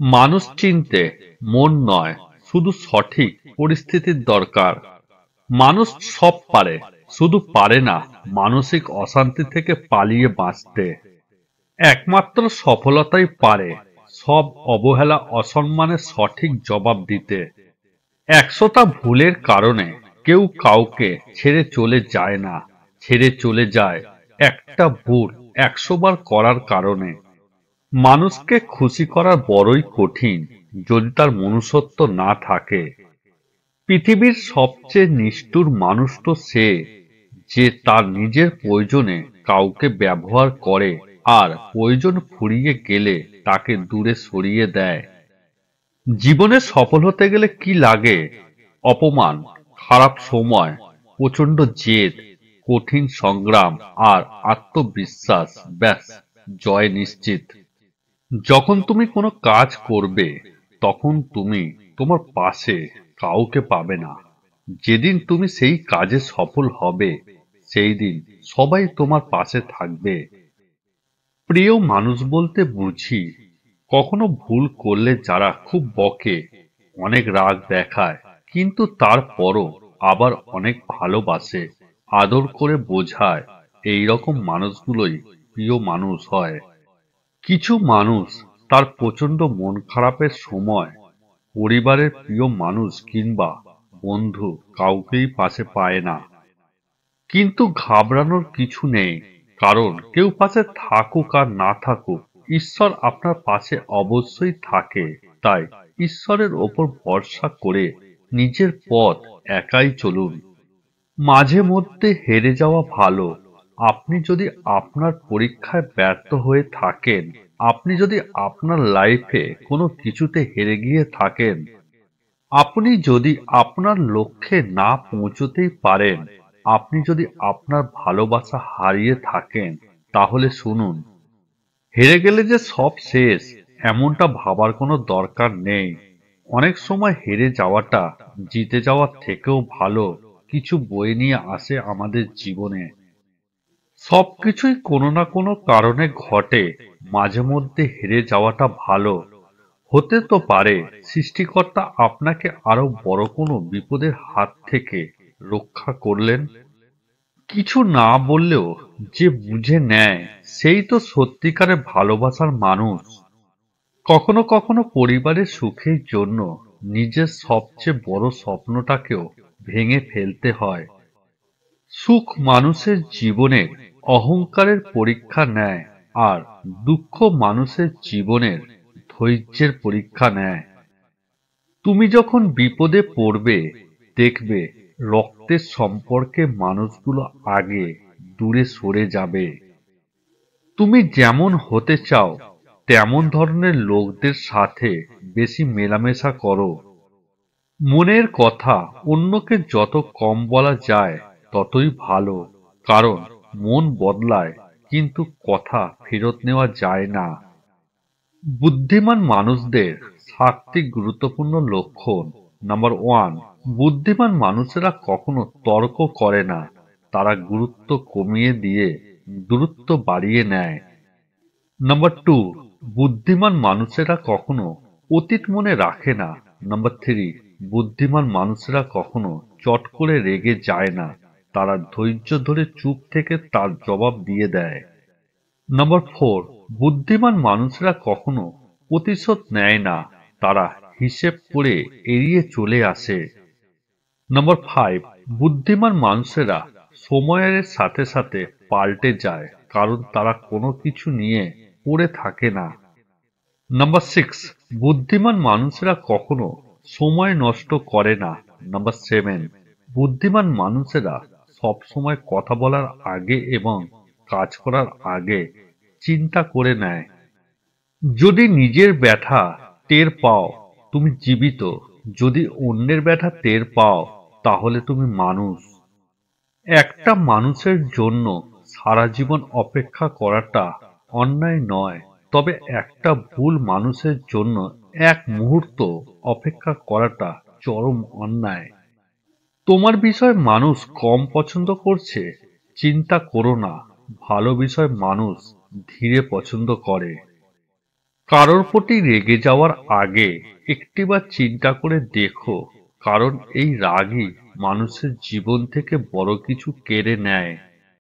মানুষ চিনতে মন নয়, শুধু সঠিক পরিস্থিতির দরকার। মানুষ সব পারে, শুধু পারে না মানসিক অশান্তি থেকে পালিয়ে বাঁচতে। একমাত্র সফলতাই পারে সব অবহেলা অসম্মানের সঠিক জবাব দিতে। ১০০টা ভুলের কারণে কেউ কাউকে ছেড়ে চলে যায় না, ছেড়ে চলে যায় একটা ভুল ১০০ বার করার কারণে। মানুষকে খুশি করা বড়ই কঠিন যদি তার মনুষ্যত্ব না থাকে। পৃথিবীর সবচেয়ে নিষ্ঠুর মানুষ তো সে, যে তার নিজের প্রয়োজনে কাউকে ব্যবহার করে আর প্রয়োজন ফুরিয়ে গেলে তাকে দূরে সরিয়ে দেয়। জীবনে সফল হতে গেলে কি লাগে? অপমান, খারাপ সময়, প্রচন্ড জেদ, কঠিন সংগ্রাম আর আত্মবিশ্বাস। ব্যাস, জয় নিশ্চিত। যখন তুমি কোনো কাজ করবে তখন তুমি তোমার পাশে কাউকে পাবে না। যেদিন তুমি সেই কাজে সফল হবে সেই দিন সবাই তোমার পাশে থাকবে। প্রিয় মানুষ বলতে বুঝি কখনো ভুল করলে যারা খুব বকে, অনেক রাগ দেখায়, কিন্তু তারপরও আবার অনেক ভালোবাসে, আদর করে বোঝায়। এই রকম মানুষগুলোই প্রিয় মানুষ হয়। কিছু মানুষ তার প্রচন্ড মন খারাপের সময় পরিবারের প্রিয় মানুষ কিংবা বন্ধু কাউকেই পাশে পায় না। কিন্তু ঘাবড়ানোর কিছু নেই, কারণ কেউ পাশে থাকুক আর না থাকুক, ঈশ্বর আপনার পাশে অবশ্যই থাকে। তাই ঈশ্বরের ওপর ভরসা করে নিজের পথ একাই চলুন। মাঝে মধ্যে হেরে যাওয়া ভালো। আপনি যদি আপনার পরীক্ষায় ব্যর্থ হয়ে থাকেন, আপনি যদি আপনার লাইফে কোনো কিছুতে হেরে গিয়ে থাকেন, আপনি যদি আপনার লক্ষ্যে না পৌঁছতেই পারেন, আপনি যদি আপনার ভালোবাসা হারিয়ে থাকেন, তাহলে শুনুন, হেরে গেলে যে সব শেষ এমনটা ভাবার কোনো দরকার নেই। অনেক সময় হেরে যাওয়াটা জিতে যাওয়ার থেকেও ভালো কিছু বয়ে নিয়ে আসে আমাদের জীবনে। সবকিছুই কোনো না কোনো কারণে ঘটে। মাঝে মধ্যে হেরে যাওয়াটা ভালো। হতে তো পারে সৃষ্টিকর্তা আপনাকে আরো বড় কোনো বিপদের হাত থেকে রক্ষা করলেন। কিছু না বললেও যে বুঝে নেয় সেই তো সত্যিকারের ভালোবাসার মানুষ। কখনো কখনো পরিবারের সুখের জন্য নিজের সবচেয়ে বড় স্বপ্নটাকেও ভেঙে ফেলতে হয়। সুখ মানুষের জীবনের অহংকারের পরীক্ষা নেয়, আর দুঃখ মানুষের জীবনের ধৈর্যের পরীক্ষা নেয়। তুমি যখন বিপদে পড়বে দেখবে রক্তের সম্পর্কে মানুষগুলো আগে দূরে সরে যাবে। তুমি যেমন হতে চাও তেমন ধরনের লোকদের সাথে বেশি মেলামেশা করো। মনের কথা অন্যকে যত কম বলা যায় ততই ভালো, কারণ মন বদলায় কিন্তু কথা ফেরত নেওয়া যায় না। বুদ্ধিমান মানুষদের সাতটি গুরুত্বপূর্ণ লক্ষণ। নাম্বার 1, বুদ্ধিমান মানুষেরা কখনো তর্ক করে না, তারা গুরুত্ব কমিয়ে দিয়ে দূরত্ব বাড়িয়ে নেয়। নাম্বার 2, বুদ্ধিমান মানুষেরা কখনো অতীত মনে রাখে না। নাম্বার 3, বুদ্ধিমান মানুষেরা কখনো চট করে রেগে যায় না, তারা ধৈর্য ধরে চুপ থেকে তার জবাব দিয়ে দেয়। নাম্বার 4, বুদ্ধিমান মানুষেরা কখনো প্রতিশোধ নেয় না, তারা হিসেব করে এড়িয়ে চলে আসে। নাম্বার 5, বুদ্ধিমান মানুষেরা সময়ের সাথে সাথে পাল্টে যায়, কারণ তারা কোনো কিছু নিয়ে পড়ে থাকে না। নাম্বার 6, বুদ্ধিমান মানুষেরা কখনো সময় নষ্ট করে না। নাম্বার 7, বুদ্ধিমান মানুষেরা সব সময় কথা বলার আগে এবং কাজ করার আগে চিন্তা করে নেয়। যদি নিজের ব্যথা টের পাও তুমি জীবিত, যদি অন্যের ব্যথা টের পাও তাহলে তুমি মানুষ। একটা মানুষের জন্য সারা জীবন অপেক্ষা করাটা অন্যায় নয়, তবে একটা ভুল মানুষের জন্য এক মুহূর্ত অপেক্ষা করাটা চরম অন্যায়। তোমার বিষয় মানুষ কম পছন্দ করছে, চিন্তা করো না, ভালো বিষয় মানুষ ধীরে পছন্দ করে। কারোর প্রতি রেগে যাওয়ার আগে একটিবার চিন্তা করে দেখো, কারণ এই রাগই মানুষের জীবন থেকে বড় কিছু কেড়ে নেয়।